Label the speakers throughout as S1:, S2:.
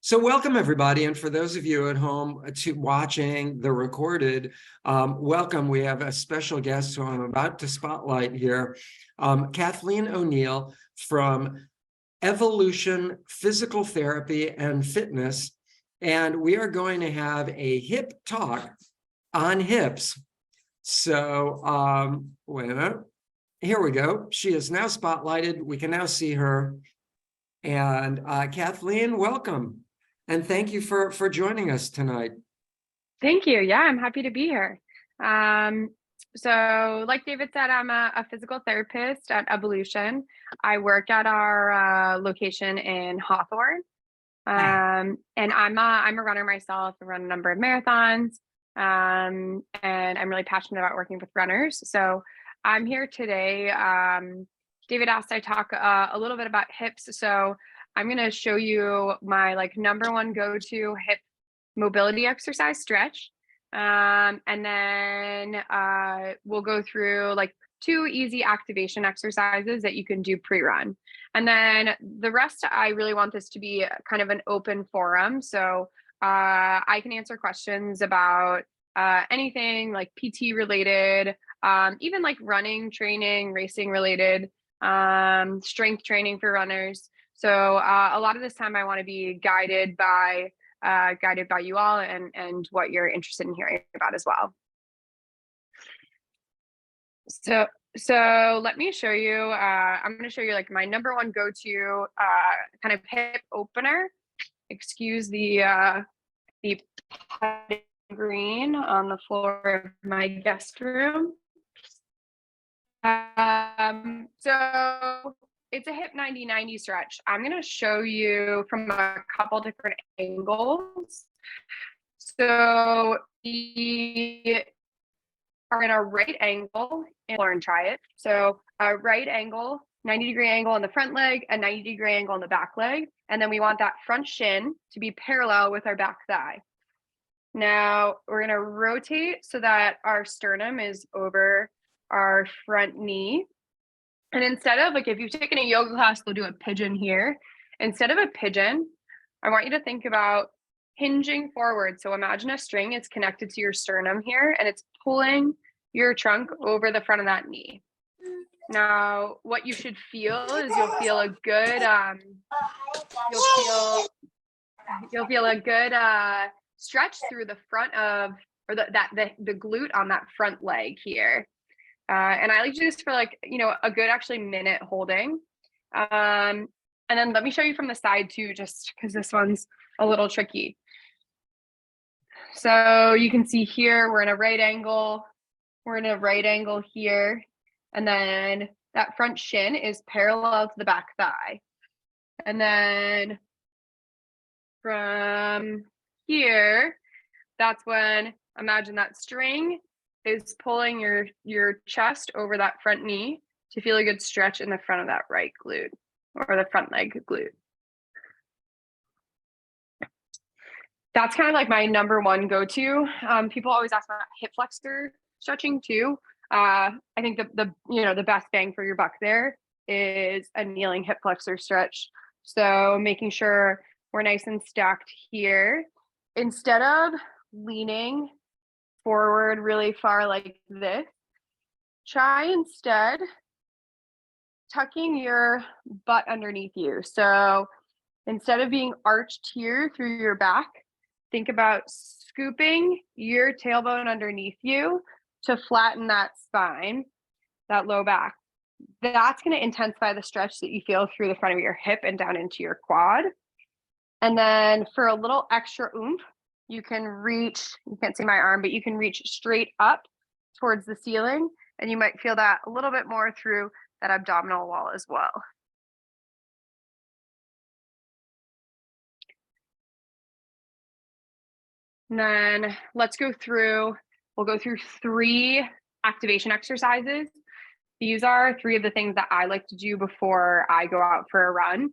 S1: So welcome everybody, and for those of you at home to watching the recorded, welcome. We have a special guest who I'm about to spotlight here, Kathleen O'Neill from Evolution Physical Therapy and Fitness, and we are going to have a hip talk on hips. So wait a minute. Here we go. She is now spotlighted. We can now see her. And Kathleen, welcome. And thank you for joining us tonight.
S2: Thank you. Yeah, I'm happy to be here. So like David said, I'm a physical therapist at Evolution. I work at our location in Hawthorne. And I'm a runner myself. I run a number of marathons. And I'm really passionate about working with runners. So I'm here today. David asked I talk a little bit about hips. So I'm going to show you my number one go-to hip mobility exercise stretch. And then we'll go through two easy activation exercises that you can do pre-run. And then the rest, I really want this to be kind of an open forum. So I can answer questions about anything like PT related, even like running, training, racing related, strength training for runners. So a lot of this time I want to be guided by you all and what you're interested in hearing about as well. So let me show you, I'm going to show you my number one go-to kind of hip opener. Excuse the putting green on the floor of my guest room. So it's a hip 90-90 stretch. I'm going to show you from a couple different angles. So we are in a right angle and try it. So a right angle, 90-degree angle on the front leg, a 90-degree angle on the back leg. And then we want that front shin to be parallel with our back thigh. Now we're going to rotate so that our sternum is over our front knee. And instead of if you've taken a yoga class, they'll do a pigeon here. Instead of a pigeon, I want you to think about hinging forward. So imagine a string is connected to your sternum here and it's pulling your trunk over the front of that knee. Now, what you should feel is you'll feel a good stretch through the front of, or the glute on that front leg here. And I like to do this for a good actually minute holding. And then let me show you from the side too, just because this one's a little tricky. So you can see here, we're in a right angle. We're in a right angle here. And then that front shin is parallel to the back thigh. And then from here, that's when, imagine that string is pulling your chest over that front knee to feel a good stretch in the front of that right glute or the front leg glute. That's kind of my number one go-to. People always ask about hip flexor stretching too. I think the best bang for your buck there is a kneeling hip flexor stretch. So making sure we're nice and stacked here. Instead of leaning forward really far like this, try instead tucking your butt underneath you. So instead of being arched here through your back, think about scooping your tailbone underneath you to flatten that spine, that low back. That's going to intensify the stretch that you feel through the front of your hip and down into your quad. And then for a little extra oomph, you can reach, you can't see my arm, but you can reach straight up towards the ceiling, and you might feel that a little bit more through that abdominal wall as well. And then we'll go through 3 activation exercises. These are 3 of the things that I like to do before I go out for a run.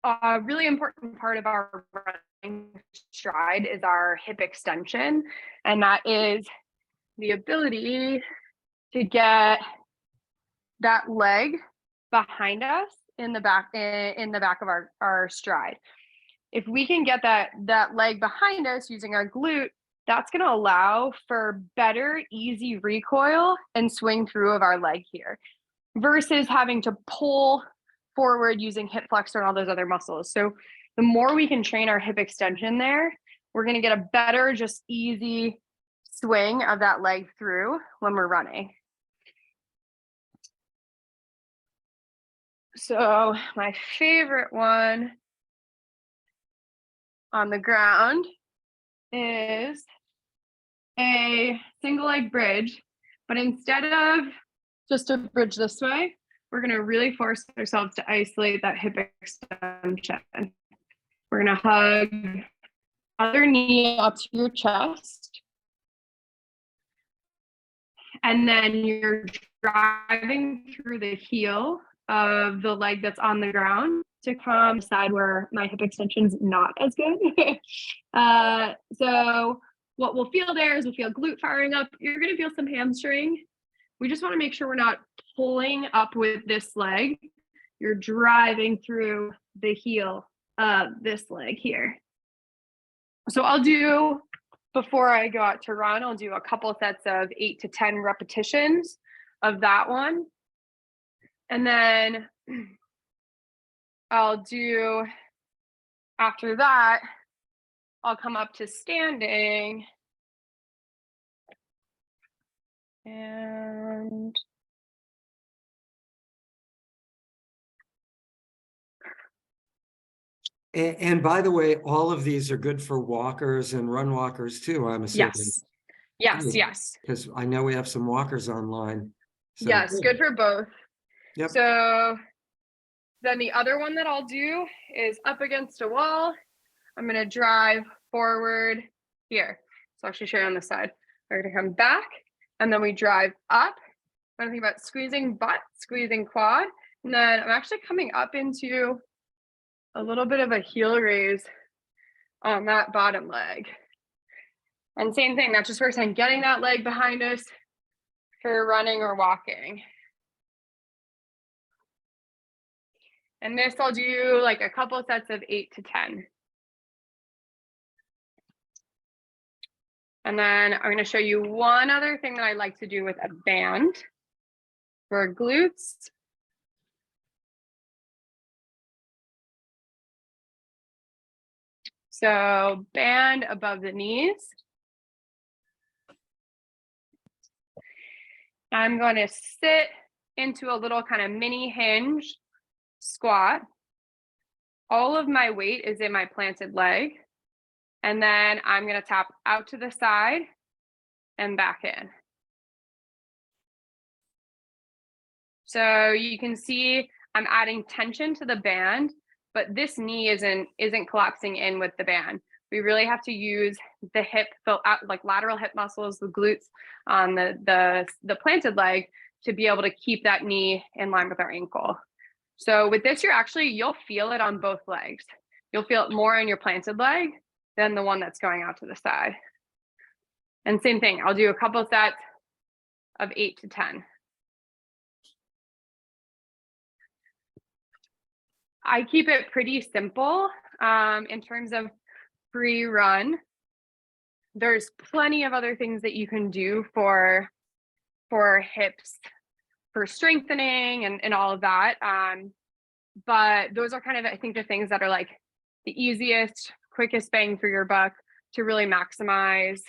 S2: A really important part of our running stride is our hip extension, and that is the ability to get that leg behind us in the back of our stride. If we can get that leg behind us using our glute, that's going to allow for better, easy recoil and swing through of our leg here, versus having to pull forward using hip flexor and all those other muscles. So the more we can train our hip extension there, we're going to get a better, just easy swing of that leg through when we're running. So my favorite one on the ground is a single leg bridge, but instead of just a bridge this way, we're going to really force ourselves to isolate that hip extension. We're going to hug other knee up to your chest. And then you're driving through the heel of the leg that's on the ground to come side where my hip extension is not as good. So what we'll feel there is we'll feel glute firing up. You're going to feel some hamstring. We just want to make sure we're not pulling up with this leg. You're driving through the heel of this leg here. So I'll do, before I go out to run, I'll do a couple sets of 8 to 10 repetitions of that one. And then I'll do, after that, I'll come up to standing. And
S1: by the way, all of these are good for walkers and run walkers too, I'm assuming.
S2: Yes.
S1: Because I know we have some walkers online. So
S2: yes, good for both.
S1: Yep.
S2: So then the other one that I'll do is up against a wall. I'm going to drive forward here. So I'll actually show you on the side. We're going to come back, and then we drive up. I'm going to think about squeezing butt, squeezing quad. And then I'm actually coming up into a little bit of a heel raise on that bottom leg. And same thing, that just works on getting that leg behind us for running or walking. And this I'll do like a couple sets of 8 to 10. And then I'm going to show you one other thing that I like to do with a band for glutes. So band above the knees. I'm going to sit into a little kind of mini hinge squat. All of my weight is in my planted leg. And then I'm going to tap out to the side and back in. So you can see I'm adding tension to the band, but this knee isn't collapsing in with the band. We really have to use the hip, like lateral hip muscles, the glutes on the planted leg to be able to keep that knee in line with our ankle. So with this, you'll feel it on both legs. You'll feel it more in your planted leg than the one that's going out to the side. And same thing, I'll do a couple sets of 8 to 10. I keep it pretty simple in terms of pre-run. There's plenty of other things that you can do for hips, for strengthening and all of that. But those are kind of, I think, the things that are like the easiest, quickest bang for your buck to really maximize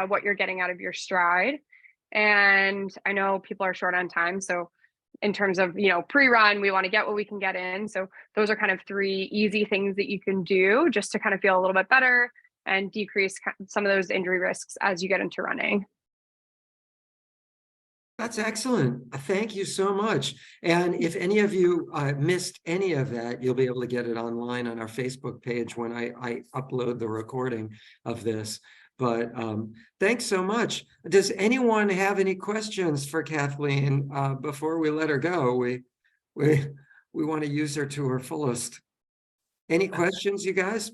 S2: what you're getting out of your stride. And I know people are short on time, so in terms of, pre-run, we want to get what we can get in. So those are kind of 3 easy things that you can do just to kind of feel a little bit better and decrease some of those injury risks as you get into running.
S1: That's excellent. Thank you so much. And if any of you missed any of that, you'll be able to get it online on our Facebook page when I upload the recording of this. But thanks so much. Does anyone have any questions for Kathleen before we let her go? We want to use her to her fullest. Any questions, you guys?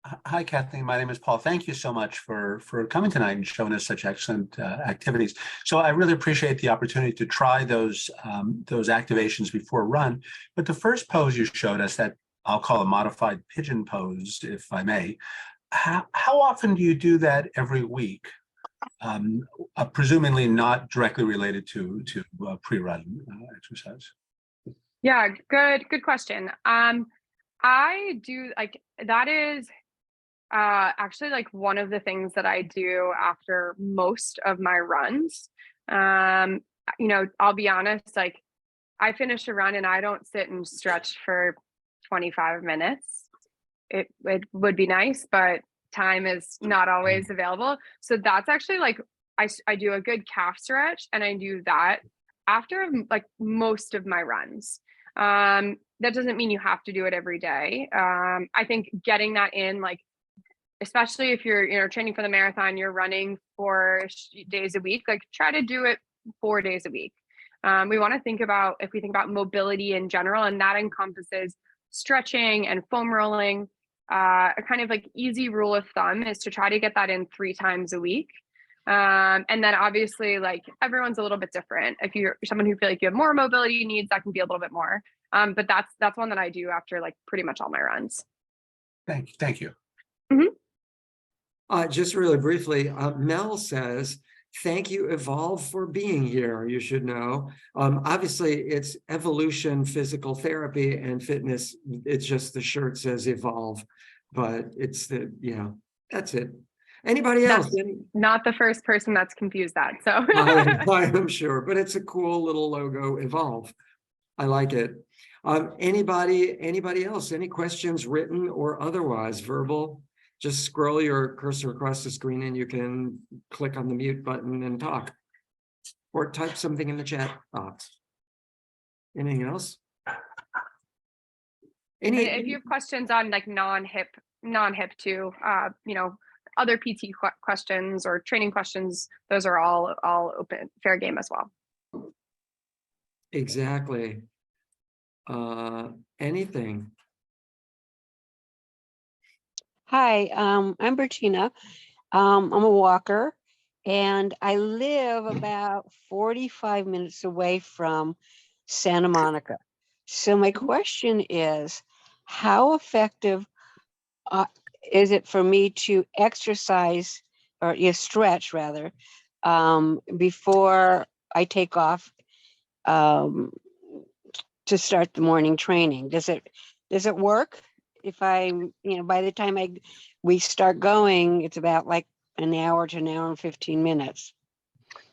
S3: Hi, Kathleen. My name is Paul. Thank you so much for coming tonight and showing us such excellent activities. So I really appreciate the opportunity to try those activations before a run. But the first pose you showed us, that I'll call a modified pigeon pose, if I may. How often do you do that every week? Presumably not directly related to pre-run exercise.
S2: Yeah, good question. I do like that is actually like one of the things that I do after most of my runs. I'll be honest, like I finish a run and I don't sit and stretch for 25 minutes. It would be nice, but time is not always available. So that's actually like I do a good calf stretch and I do that after like most of my runs. That doesn't mean you have to do it every day. I think getting that in, like, especially if you're training for the marathon, you're running 4 days a week, like try to do it 4 days a week. We want to think about, if we think about mobility in general, and that encompasses stretching and foam rolling, a kind of like easy rule of thumb is to try to get that in 3 times a week. And then obviously, like, everyone's a little bit different. If you're someone who feel like you have more mobility needs, that can be a little bit more. But that's one that I do after like pretty much all my runs.
S3: Thank you.
S2: Mm-hmm.
S1: Just really briefly, Mel says, thank you, Evolve, for being here. You should know. Obviously, it's Evolution Physical Therapy and Fitness. It's just the shirt says Evolve, but it's that's it. Anybody else?
S2: Not the first person that's confused that. So
S1: I am sure, but it's a cool little logo, Evolve. I like it. Anybody else? Any questions, written or otherwise, verbal? Just scroll your cursor across the screen and you can click on the mute button and talk, or type something in the chat box. Anything else?
S2: If you have questions on like non-hip too, other PT questions or training questions, those are all open, fair game as well.
S1: Exactly. Anything?
S4: Hi, I'm Bertina. I'm a walker and I live about 45 minutes away from Santa Monica. So my question is, how effective is it for me to exercise or stretch rather before I take off to start the morning training? Does it work? If by the time we start going, it's about like an hour to an hour and 15 minutes.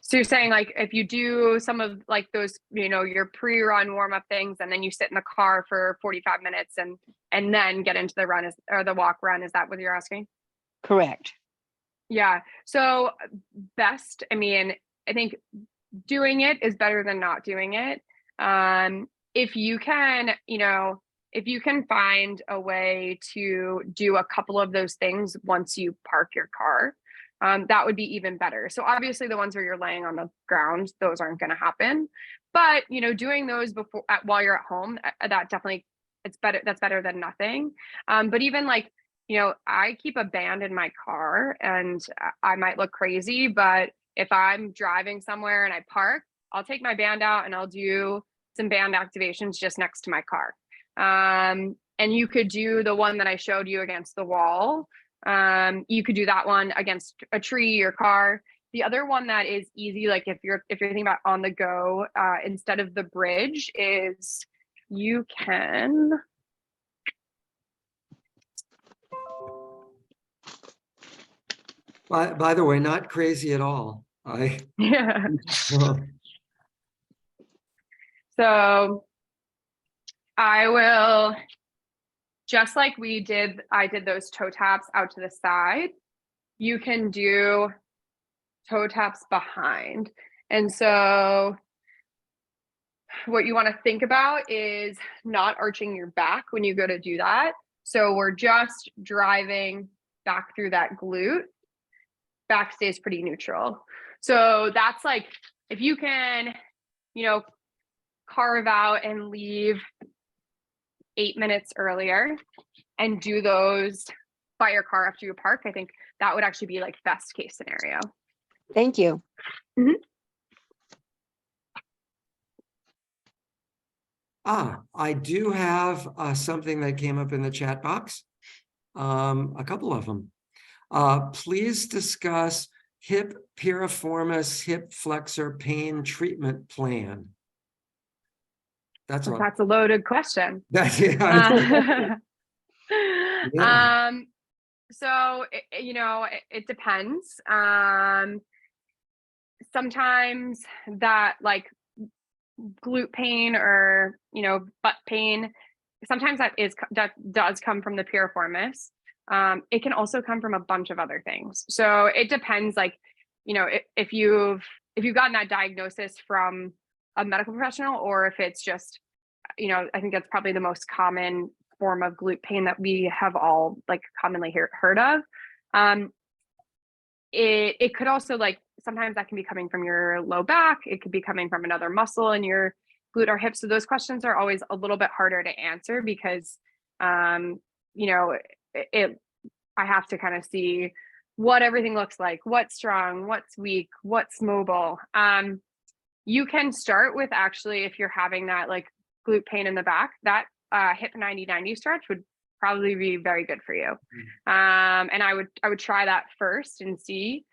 S2: So you're saying, like, if you do some of like those, your pre-run warm-up things, and then you sit in the car for 45 minutes and then get into the run or the walk run, is that what you're asking?
S4: Correct.
S2: Yeah. So best, I think doing it is better than not doing it. If you can, if you can find a way to do a couple of those things once you park your car, that would be even better. So obviously the ones where you're laying on the ground, those aren't going to happen. But, doing those while you're at home, that definitely, it's better. That's better than nothing. But even like, I keep a band in my car, and I might look crazy, but if I'm driving somewhere and I park, I'll take my band out and I'll do some band activations just next to my car. And you could do the one that I showed you against the wall. You could do that one against a tree or car. The other one that is easy, like if you're thinking about on the go, instead of the bridge, is you can.
S1: By the way, not crazy at all.
S2: Yeah. So I will, just like I did those toe taps out to the side, you can do toe taps behind. And so what you want to think about is not arching your back when you go to do that. So we're just driving back through that glute. Back stays pretty neutral. So that's like, if you can, carve out and leave 8 minutes earlier and do those by your car after you park, I think that would actually be like best case scenario.
S4: Thank you.
S1: I do have something that came up in the chat box. A couple of them. Please discuss hip piriformis hip flexor pain treatment plan. That's all.
S2: That's a loaded question.
S1: Yeah.
S2: So it depends. Sometimes that like glute pain or butt pain, sometimes that does come from the piriformis. It can also come from a bunch of other things. So it depends, like, if you've gotten that diagnosis from a medical professional, or if it's just, I think that's probably the most common form of glute pain that we have all like commonly heard of. It could also, like, sometimes that can be coming from your low back. It could be coming from another muscle in your glute or hip. So those questions are always a little bit harder to answer because, I have to kind of see what everything looks like, what's strong, what's weak, what's mobile. You can start with, actually, if you're having that like glute pain in the back, that hip 90-90 stretch would probably be very good for you. And I would try that first and see.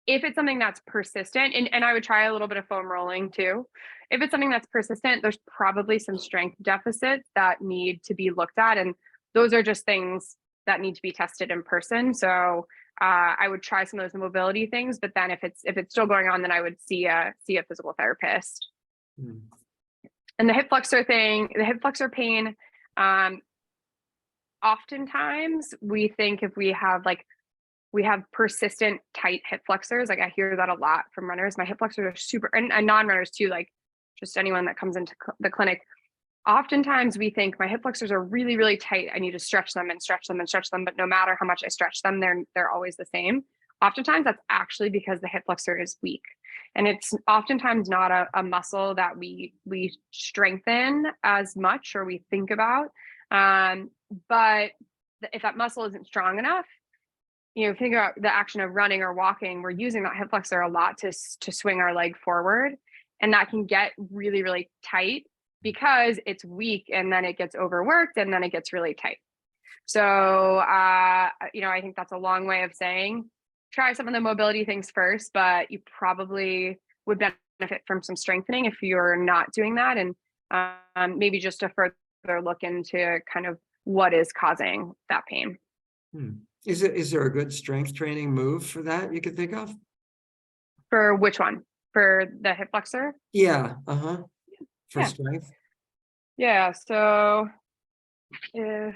S2: If it's something that's persistent, and I would try a little bit of foam rolling too. If it's something that's persistent, there's probably some strength deficits that need to be looked at. And those are just things that need to be tested in person. So I would try some of those mobility things, but then if it's still going on, then I would see a physical therapist. And the hip flexor pain, oftentimes we think if we have persistent tight hip flexors, like I hear that a lot from runners. My hip flexors are super, and non-runners too, like just anyone that comes into the clinic. Oftentimes we think my hip flexors are really, really tight. I need to stretch them and stretch them and stretch them. But no matter how much I stretch them, they're always the same. Oftentimes that's actually because the hip flexor is weak. And it's oftentimes not a muscle that we strengthen as much or we think about. But if that muscle isn't strong enough, think about the action of running or walking, we're using that hip flexor a lot to swing our leg forward. And that can get really, really tight because it's weak, and then it gets overworked, and then it gets really tight. So, I think that's a long way of saying, try some of the mobility things first, but you probably would benefit from some strengthening if you're not doing that. And maybe just a further look into kind of what is causing that pain.
S1: Is there a good strength training move for that you could think of?
S2: For which one? For the hip flexor?
S1: Yeah. For strength?
S2: Yeah. So if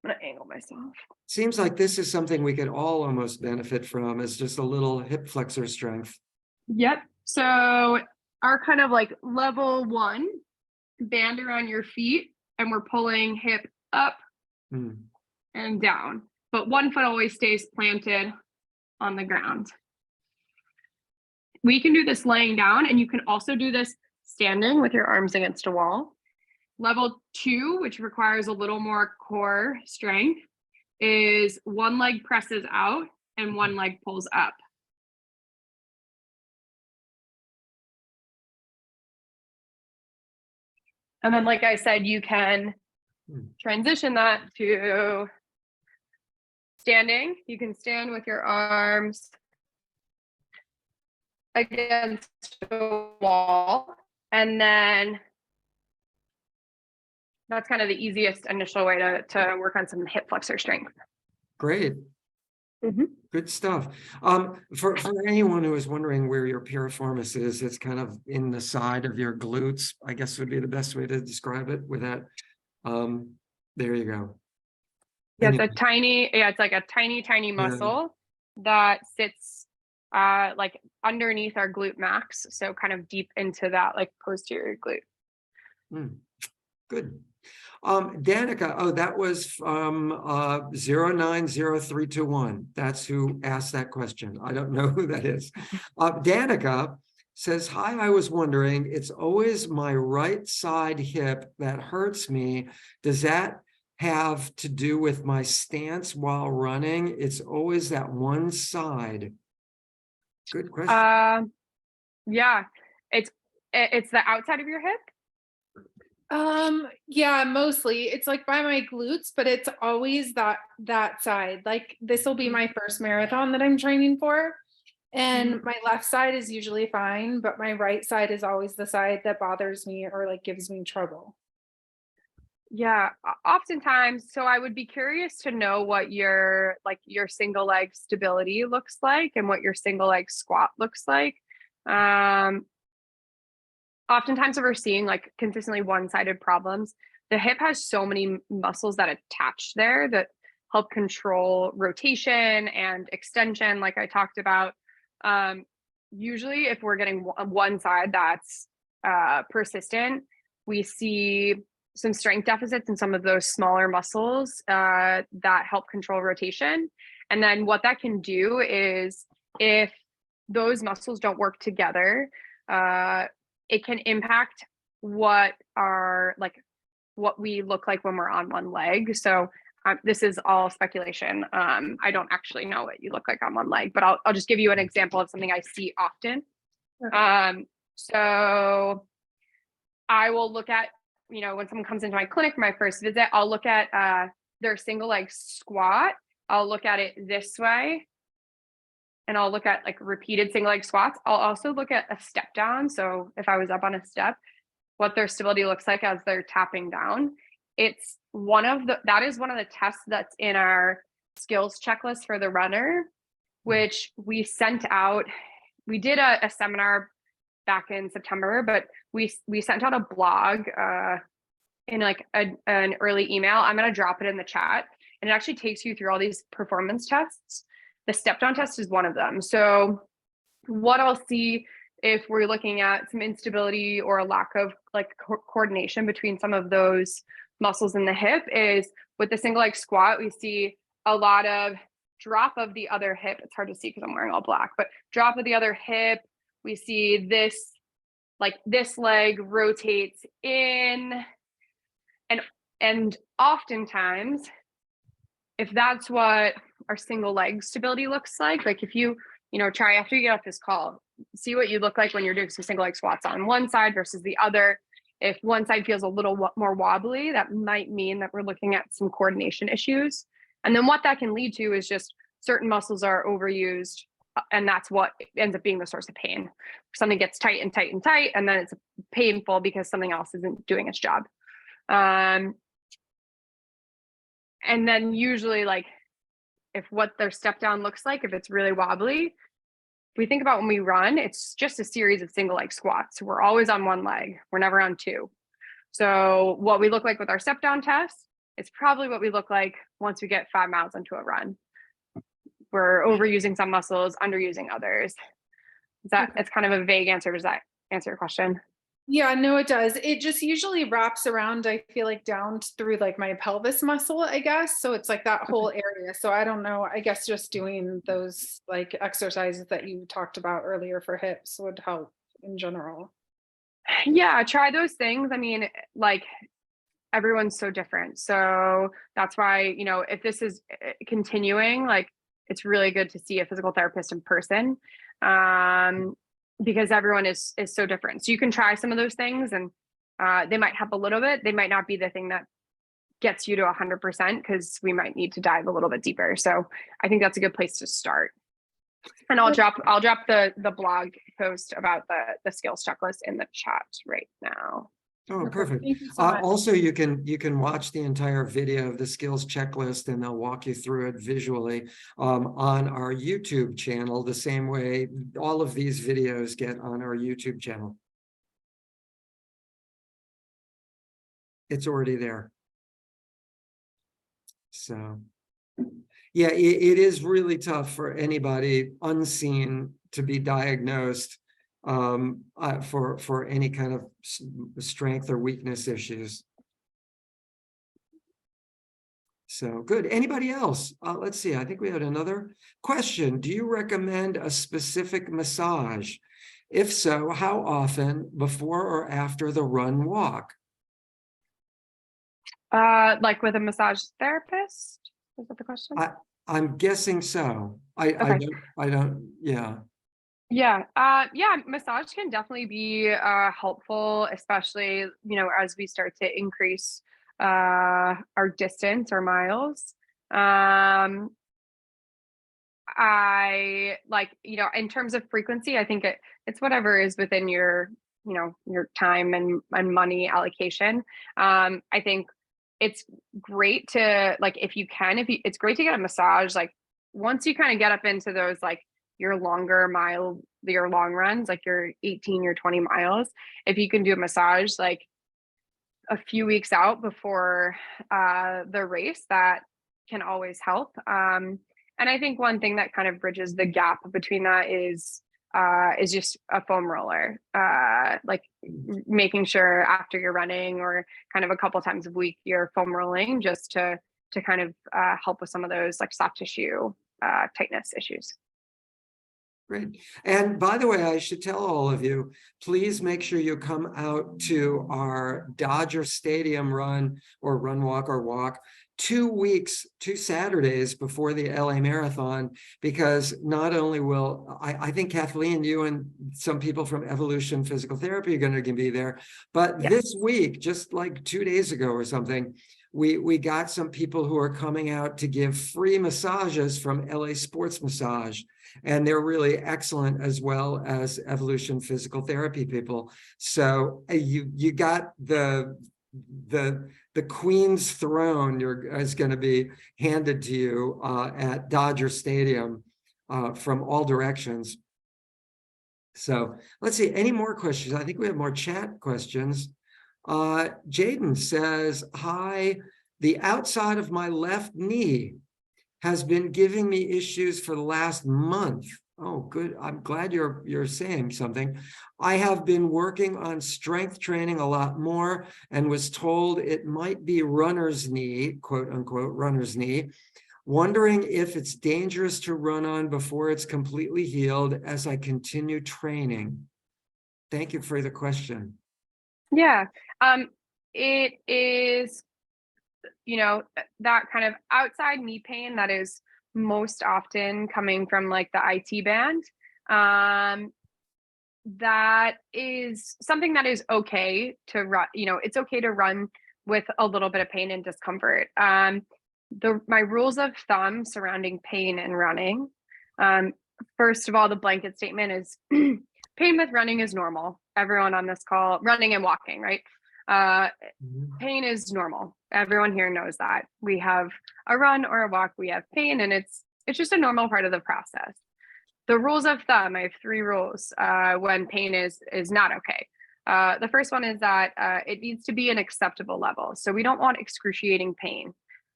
S2: I'm going to angle myself.
S1: Seems like this is something we could all almost benefit from, is just a little hip flexor strength.
S2: Yep. So our kind of like level 1, band around your feet, and we're pulling hip up and down, but one foot always stays planted on the ground. We can do this laying down, and you can also do this standing with your arms against a wall. Level 2, which requires a little more core strength, is one leg presses out and one leg pulls up. And then, like I said, you can transition that to standing. You can stand with your arms against a wall, and then that's kind of the easiest initial way to work on some hip flexor strength.
S1: Great. Good stuff. For anyone who is wondering where your piriformis is, it's kind of in the side of your glutes, I guess would be the best way to describe it with that. There you go.
S2: Yeah, it's like a tiny muscle that sits like underneath our glute max. So kind of deep into that like posterior glute.
S1: Good. Danica, that was from 090321. That's who asked that question. I don't know who that is. Danica says, hi, I was wondering, it's always my right side hip that hurts me. Does that have to do with my stance while running? It's always that one side. Good question.
S2: Yeah, it's the outside of your hip.
S5: Yeah, mostly it's like by my glutes, but it's always that side. Like this will be my first marathon that I'm training for. And my left side is usually fine, but my right side is always the side that bothers me or like gives me trouble.
S2: Yeah, oftentimes. So I would be curious to know what your single leg stability looks like and what your single leg squat looks like. Oftentimes if we're seeing like consistently one-sided problems, the hip has so many muscles that attach there that help control rotation and extension, like I talked about. Usually if we're getting one side that's persistent, we see some strength deficits in some of those smaller muscles that help control rotation. And then what that can do is if those muscles don't work together, it can impact what we look like when we're on one leg. So this is all speculation. I don't actually know what you look like on one leg, but I'll just give you an example of something I see often. Okay. So I will look at, when someone comes into my clinic for my first visit, I'll look at their single leg squat. I'll look at it this way. And I'll look at like repeated single leg squats. I'll also look at a step down. So if I was up on a step, what their stability looks like as they're tapping down. That is one of the tests that's in our skills checklist for the runner, which we sent out. We did a seminar back in September, but we sent out a blog in like an early email. I'm going to drop it in the chat, and it actually takes you through all these performance tests. The step down test is one of them. So what I'll see if we're looking at some instability or a lack of like coordination between some of those muscles in the hip is with the single leg squat, we see a lot of drop of the other hip. It's hard to see because I'm wearing all black, but drop of the other hip. We see this, like this leg rotates in, and oftentimes, if that's what our single leg stability looks like if you try after you get off this call, see what you look like when you're doing some single leg squats on one side versus the other. If one side feels a little more wobbly, that might mean that we're looking at some coordination issues. And then what that can lead to is just certain muscles are overused, and that's what ends up being the source of pain. Something gets tight and tight and tight, and then it's painful because something else isn't doing its job. And then usually, like, if what their step down looks like, if it's really wobbly, if we think about when we run, it's just a series of single leg squats. We're always on one leg. We're never on two. So what we look like with our step down test, it's probably what we look like once we get 5 miles into a run. We're overusing some muscles, underusing others. It's kind of a vague answer. Does that answer your question?
S5: Yeah, no, it does. It just usually wraps around, I feel like, down through like my pelvis muscle, I guess. So it's like that whole area. So I don't know. I guess just doing those like exercises that you talked about earlier for hips would help in general.
S2: Yeah, try those things. I mean, like, everyone's so different. So that's why, if this is continuing, like, it's really good to see a physical therapist in person. Because everyone is so different. So you can try some of those things, and they might help a little bit. They might not be the thing that gets you to 100%, because we might need to dive a little bit deeper. So I think that's a good place to start. And I'll drop the blog post about the skills checklist in the chat right now.
S1: Oh, perfect.
S5: Thank you so much.
S1: Also, you can watch the entire video of the skills checklist, and they'll walk you through it visually on our YouTube channel, the same way all of these videos get on our YouTube channel. It's already there. So, yeah, it is really tough for anybody unseen to be diagnosed for any kind of strength or weakness issues. So good. Anybody else? Let's see. I think we had another question. Do you recommend a specific massage? If so, how often before or after the run walk?
S2: Like with a massage therapist? Is that the question?
S1: I'm guessing so.
S2: Okay.
S1: I don't, yeah.
S2: Yeah. Yeah, massage can definitely be helpful, especially, as we start to increase our distance or miles. I like, in terms of frequency, I think it's whatever is within your time and money allocation. I think it's great to like, if it's great to get a massage. Like once you kind of get up into those, like your your long runs, like your 18, your 20 miles, if you can do a massage, like a few weeks out before the race, that can always help. And I think one thing that kind of bridges the gap between that is just a foam roller, like making sure after you're running or kind of a couple times a week you're foam rolling, just to kind of help with some of those like soft tissue tightness issues.
S1: Great. And by the way, I should tell all of you, please make sure you come out to our Dodger Stadium run or run, walk or walk 2 Saturdays before the LA Marathon, because not only will, I think Kathleen, you and some people from Evolution Physical Therapy are going to be there, but
S2: Yeah.
S1: this week, just like 2 days ago or something, we got some people who are coming out to give free massages from LA Sports Massage. And they're really excellent, as well as Evolution Physical Therapy people. So you got the Queen's throne is going to be handed to you at Dodger Stadium from all directions. So let's see, any more questions? I think we have more chat questions. Jaden says, hi, the outside of my left knee has been giving me issues for the last month. Oh, good. I'm glad you're saying something. I have been working on strength training a lot more and was told it might be runner's knee, quote unquote, runner's knee. Wondering if it's dangerous to run on before it's completely healed as I continue training. Thank you for the question.
S2: Yeah. It is, that kind of outside knee pain that is most often coming from like the IT band. That is something that is okay to run, it's okay to run with a little bit of pain and discomfort. My rules of thumb surrounding pain and running. First of all, the blanket statement is pain with running is normal. Everyone on this call, running and walking, right? Pain is normal. Everyone here knows that. We have a run or a walk, we have pain, and it's just a normal part of the process. The rules of thumb, I have 3 rules when pain is not okay. The first one is that it needs to be an acceptable level. So we don't want excruciating pain.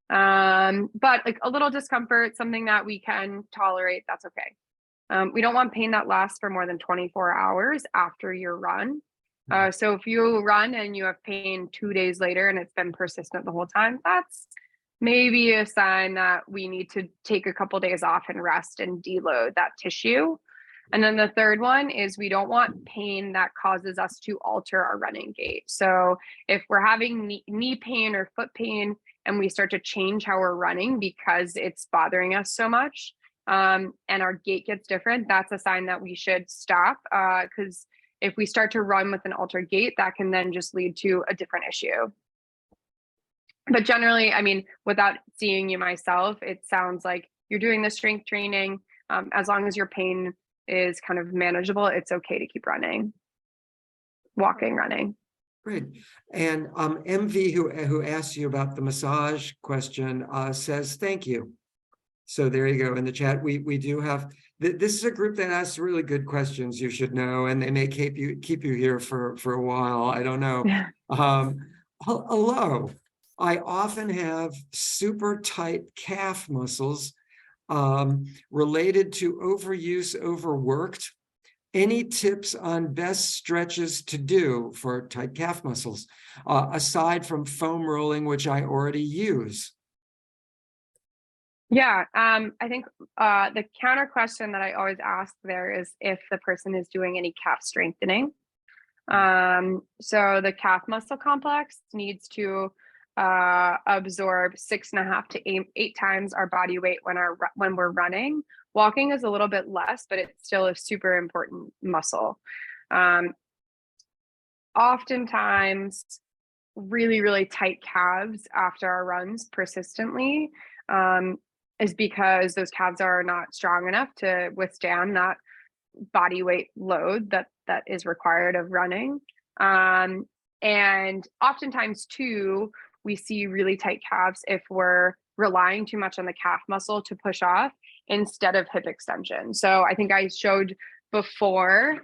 S2: But like a little discomfort, something that we can tolerate, that's okay. We don't want pain that lasts for more than 24 hours after your run. So if you run and you have pain 2 days later and it's been persistent the whole time, that's maybe a sign that we need to take a couple days off and rest and deload that tissue. And then the third one is we don't want pain that causes us to alter our running gait. So if we're having knee pain or foot pain and we start to change how we're running because it's bothering us so much, and our gait gets different, that's a sign that we should stop, because if we start to run with an altered gait, that can then just lead to a different issue. But generally, I mean, without seeing you myself, it sounds like you're doing the strength training. As long as your pain is kind of manageable, it's okay to keep running, walking, running.
S1: Great. And MV, who asked you about the massage question, says thank you. So there you go. In the chat, we do have, this is a group that asks really good questions, you should know, and they may keep you here for a while. I don't know. Hello. I often have super tight calf muscles related to overuse, overworked. Any tips on best stretches to do for tight calf muscles, aside from foam rolling, which I already use?
S2: Yeah, I think the counter question that I always ask there is if the person is doing any calf strengthening. So the calf muscle complex needs to absorb 6.5 to 8 times our body weight when we're running. Walking is a little bit less, but it's still a super important muscle. Oftentimes, really, really tight calves after our runs persistently is because those calves are not strong enough to withstand that body weight load that is required of running. And oftentimes too, we see really tight calves if we're relying too much on the calf muscle to push off instead of hip extension. So I think I showed before,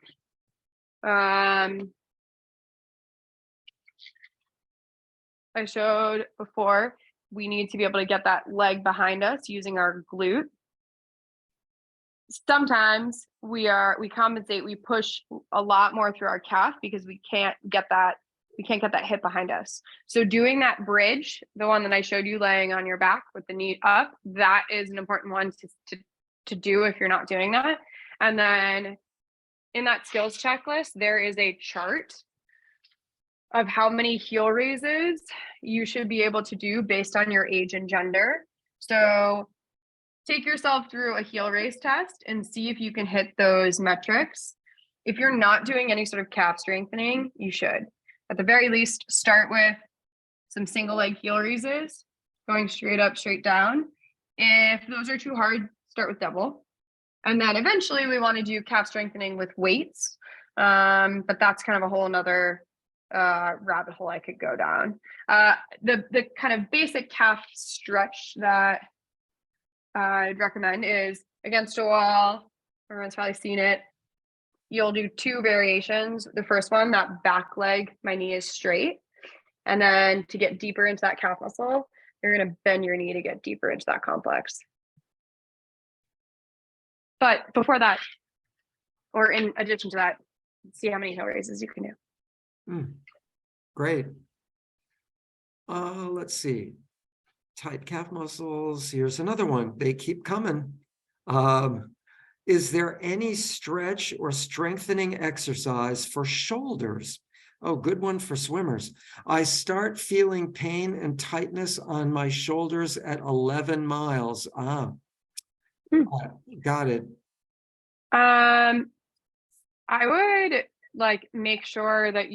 S2: we need to be able to get that leg behind us using our glute. Sometimes we compensate, we push a lot more through our calf because we can't get that hip behind us. So doing that bridge, the one that I showed you laying on your back with the knee up, that is an important one to do if you're not doing that. And then in that skills checklist, there is a chart of how many heel raises you should be able to do based on your age and gender. So take yourself through a heel raise test and see if you can hit those metrics. If you're not doing any sort of calf strengthening, you should. At the very least, start with some single leg heel raises, going straight up, straight down. If those are too hard, start with double. And then eventually we want to do calf strengthening with weights. But that's kind of a whole nother rabbit hole I could go down. The kind of basic calf stretch that I'd recommend is against a wall. Everyone's probably seen it. You'll do 2 variations. The first one, that back leg, my knee is straight. And then to get deeper into that calf muscle, you're going to bend your knee to get deeper into that complex. But before that, or in addition to that, see how many heel raises you can do.
S1: Great. Let's see. Tight calf muscles. Here's another one. They keep coming. Is there any stretch or strengthening exercise for shoulders? Oh, good one for swimmers. I start feeling pain and tightness on my shoulders at 11 miles. Got it.
S2: I would make sure that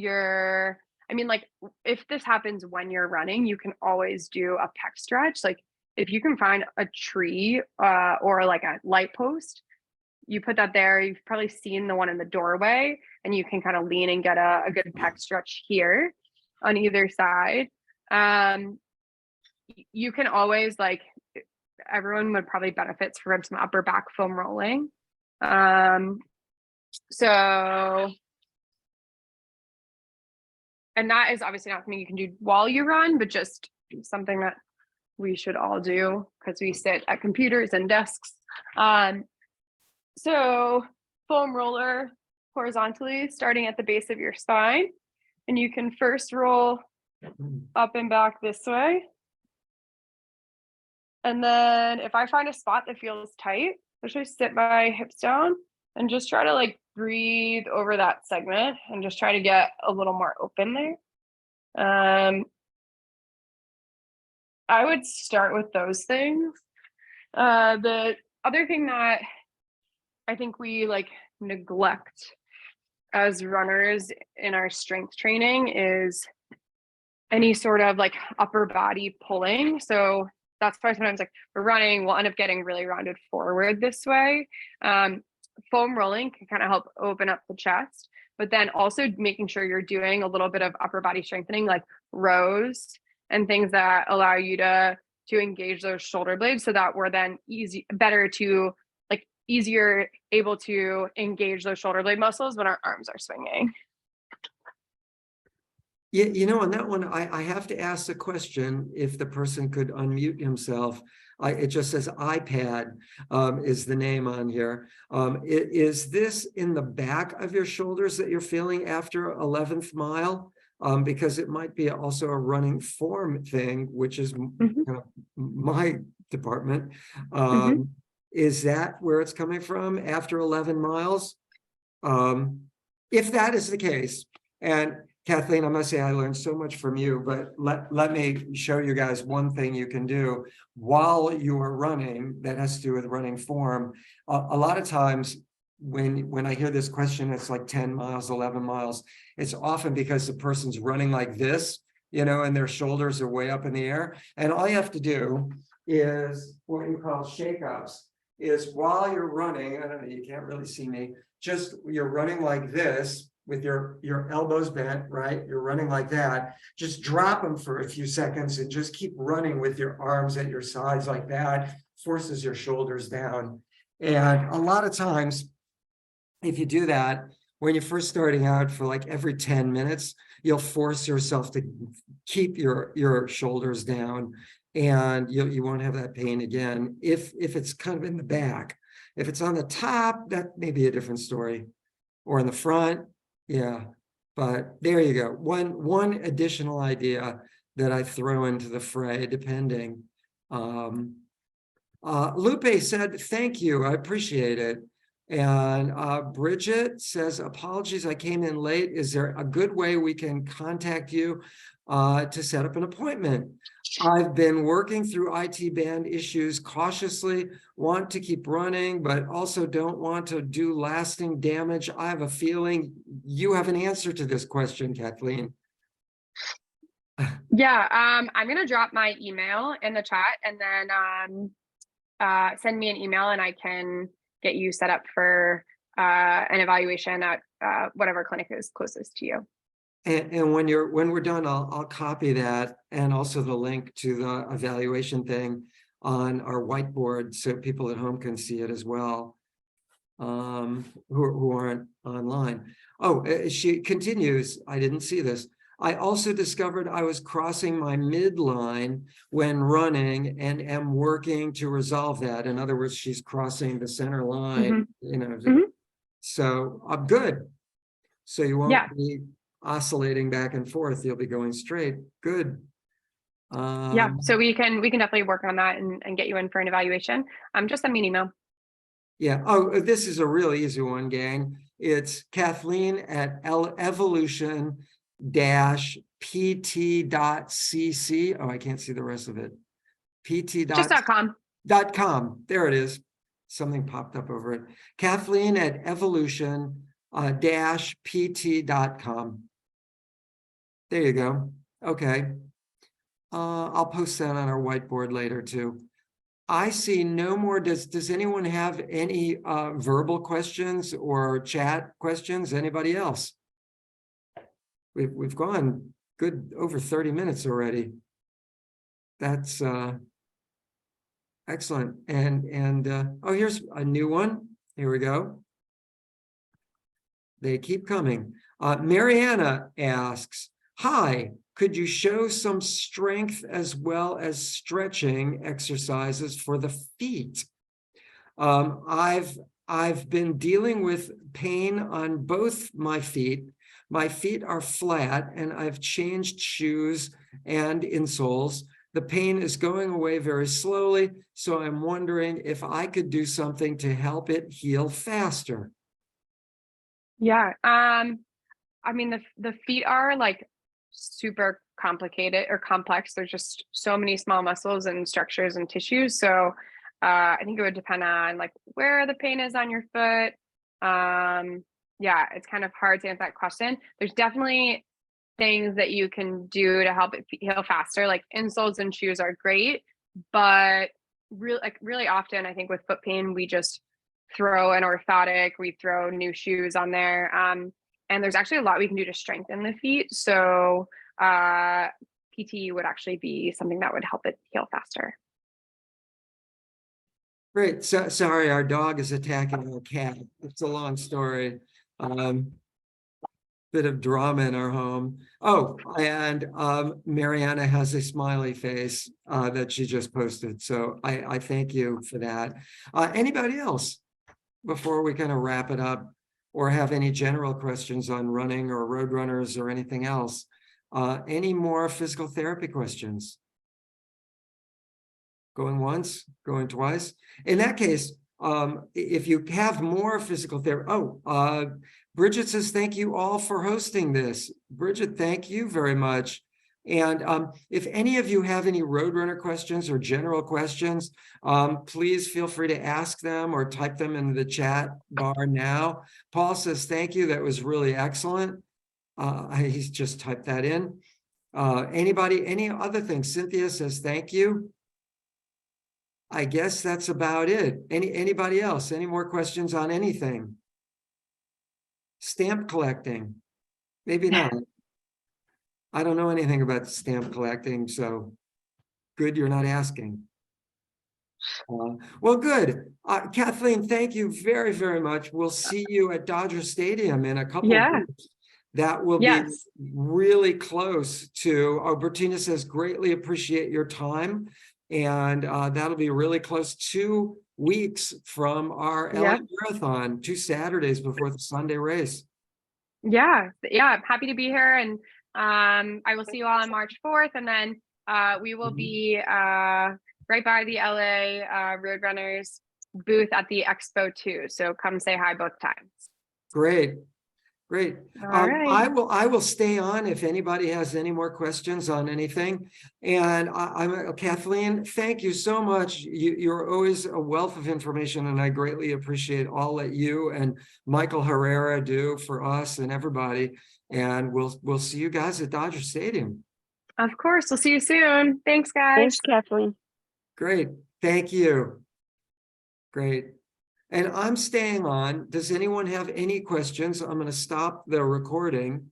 S2: if this happens when you're running, you can always do a pec stretch. Like if you can find a tree or like a light post, you put that there. You've probably seen the one in the doorway, and you can kind of lean and get a good pec stretch here on either side. You can always everyone would probably benefit from some upper back foam rolling. And that is obviously not something you can do while you run, but just something that we should all do because we sit at computers and desks. So foam roller horizontally, starting at the base of your spine. And you can first roll up and back this way. And then if I find a spot that feels tight, I just sit my hips down and just try to breathe over that segment and just try to get a little more open there. I would start with those things. The other thing that I think we neglect as runners in our strength training is any sort of upper body pulling. So that's why sometimes we're running, we'll end up getting really rounded forward this way. Foam rolling can kind of help open up the chest, but then also making sure you're doing a little bit of upper body strengthening, like rows and things that allow you to engage those shoulder blades, so that we're then easier able to engage those shoulder blade muscles when our arms are swinging.
S1: Yeah, on that one, I have to ask the question if the person could unmute himself. It just says iPad is the name on here. Is this in the back of your shoulders that you're feeling after 11th mile? because it might be also a running form thing, which is
S2: Mhm.
S1: kind of my department.
S2: Mhm.
S1: Is that where it's coming from after 11 miles? If that is the case, and Kathleen, I must say I learned so much from you, but let me show you guys one thing you can do while you are running that has to do with running form. A lot of times when I hear this question, it's like 10 miles, 11 miles. It's often because the person's running like this, and their shoulders are way up in the air. And all you have to do is what you call shake-ups, is while you're running, I don't know, you can't really see me, just you're running like this with your elbows bent, right? You're running like that. Just drop them for a few seconds and just keep running with your arms at your sides like that, forces your shoulders down. And a lot of times, if you do that, when you're first starting out, for like every 10 minutes, you'll force yourself to keep your shoulders down, and you won't have that pain again. If it's kind of in the back, if it's on the top, that may be a different story, or in the front. Yeah, but there you go. One additional idea that I throw into the fray, depending. Lupe said, thank you, I appreciate it. And Bridget says, apologies, I came in late. Is there a good way we can contact you to set up an appointment? I've been working through IT band issues cautiously, want to keep running, but also don't want to do lasting damage. I have a feeling you have an answer to this question, Kathleen.
S2: Yeah, I'm gonna drop my email in the chat, and then send me an email, and I can get you set up for an evaluation at whatever clinic is closest to you.
S1: And when we're done, I'll copy that, and also the link to the evaluation thing on our whiteboard so people at home can see it as well, who aren't online. Oh, she continues. I didn't see this. I also discovered I was crossing my midline when running and am working to resolve that. In other words, she's crossing the center line,
S2: Mhm.
S1: So I'm good. So you won't
S2: Yeah.
S1: be oscillating back and forth. You'll be going straight. Good.
S2: Yeah, so we can definitely work on that and get you in for an evaluation. Just send me an email.
S1: Yeah. Oh, this is a really easy one, gang. It's Kathleen at evolution-pt.cc. Oh, I can't see the rest of it.
S2: Just .com.
S1: .com. There it is. Something popped up over it. Kathleen at evolution-pt.com. There you go. Okay. I'll post that on our whiteboard later too. I see no more. Does anyone have any verbal questions or chat questions? Anybody else? We've gone good over 30 minutes already. That's excellent. And oh, here's a new one. Here we go. They keep coming. Mariana asks, hi, could you show some strength as well as stretching exercises for the feet? I've been dealing with pain on both my feet. My feet are flat and I've changed shoes and insoles. The pain is going away very slowly, so I'm wondering if I could do something to help it heal faster.
S2: Yeah. I mean, the feet are like super complicated or complex. There's just so many small muscles and structures and tissues. So I think it would depend on like where the pain is on your foot. Yeah, it's kind of hard to answer that question. There's definitely things that you can do to help it heal faster. Like insoles and shoes are great, but really often I think with foot pain, we just throw an orthotic, we throw new shoes on there. And there's actually a lot we can do to strengthen the feet. So PT would actually be something that would help it heal faster.
S1: Great. So, sorry, our dog is attacking our cat. It's a long story. Bit of drama in our home. Oh, and Mariana has a smiley face that she just posted. So I thank you for that. Anybody else before we kind of wrap it up, or have any general questions on running or road runners or anything else? Any more physical therapy questions? Going once, going twice. In that case, if you have more physical therapy, Bridget says, thank you all for hosting this. Bridget, thank you very much. And if any of you have any Roadrunner questions or general questions, please feel free to ask them or type them into the chat bar now. Paul says, thank you. That was really excellent. He's just typed that in. Anybody, any other things? Cynthia says, thank you. I guess that's about it. Anybody else? Any more questions on anything? Stamp collecting? Maybe not. I don't know anything about stamp collecting, so good you're not asking. Well, good. Kathleen, thank you very, very much. We'll see you at Dodger Stadium in a couple of weeks. That will be really close to, Bertina says, greatly appreciate your time. And that'll be really close, 2 weeks from our LA Marathon, 2 Saturdays before the Sunday race.
S2: Yeah, I'm happy to be here. And I will see you all on March 4th. And then we will be right by the LA Roadrunners booth at the Expo too. So come say hi both times.
S1: Great. Great.
S2: All right.
S1: I will stay on if anybody has any more questions on anything. And I'm Kathleen, thank you so much. You're always a wealth of information, and I greatly appreciate all that you and Michael Herrera do for us and everybody. And we'll see you guys at Dodger Stadium.
S2: Of course. We'll see you soon. Thanks, guys.
S4: Thanks, Kathleen.
S1: Great. Thank you. Great. And I'm staying on. Does anyone have any questions? I'm going to stop the recording.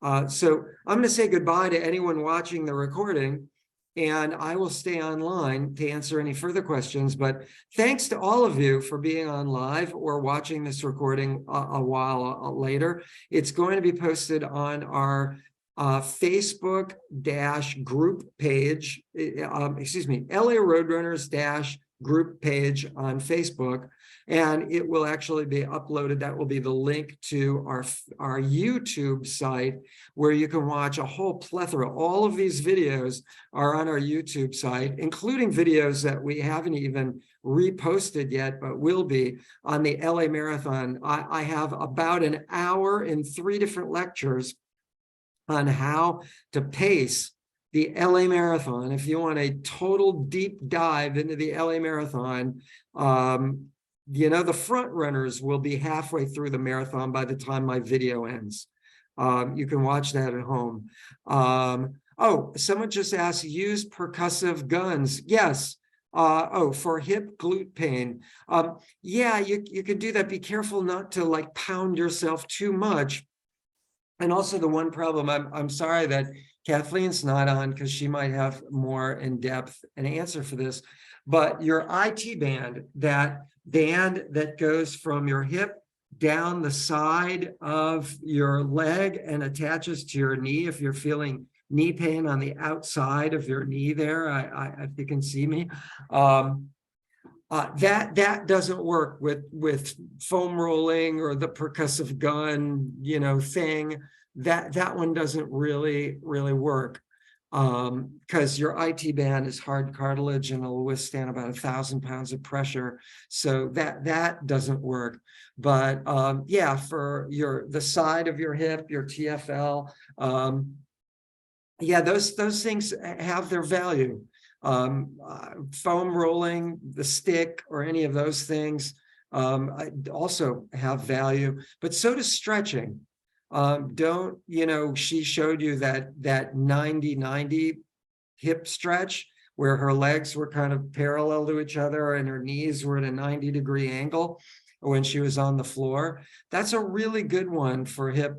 S1: So I'm going to say goodbye to anyone watching the recording, and I will stay online to answer any further questions. But thanks to all of you for being on live or watching this recording a while later. It's going to be posted on our Facebook group page, LA Roadrunners group page on Facebook, and it will actually be uploaded. That will be the link to our YouTube site, where you can watch a whole plethora. All of these videos are on our YouTube site, including videos that we haven't even reposted yet, but will be on the LA Marathon. I have about an hour in 3 different lectures on how to pace the LA Marathon. If you want a total deep dive into the LA Marathon, the front runners will be halfway through the marathon by the time my video ends. You can watch that at home. Someone just asked, use percussive guns. Yes. For hip glute pain. Yeah, you can do that. Be careful not to like pound yourself too much. And also the one problem, I'm sorry that Kathleen's not on, because she might have more in-depth an answer for this, but your IT band, that band that goes from your hip down the side of your leg and attaches to your knee, if you're feeling knee pain on the outside of your knee there, if you can see me, that doesn't work with foam rolling or the percussive gun, thing. That one doesn't really work, because your IT band is hard cartilage and it'll withstand about 1,000 pounds of pressure. So that doesn't work. But yeah, for the side of your hip, your TFL, yeah, those things have their value. Foam rolling, the stick, or any of those things also have value, but so does stretching. She showed you that 90-90 hip stretch where her legs were kind of parallel to each other and her knees were at a 90-degree angle when she was on the floor. That's a really good one for hip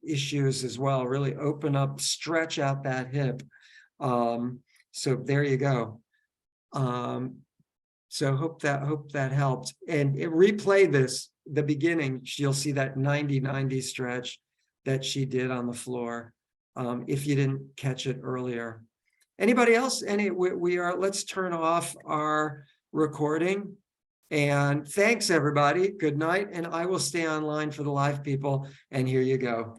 S1: issues as well. Really open up, stretch out that hip. So there you go. So hope that helped. And replay the beginning, you'll see that 90-90 stretch that she did on the floor, if you didn't catch it earlier. Anybody else? Let's turn off our recording. And thanks, everybody. Good night. And I will stay online for the live people. And here you go.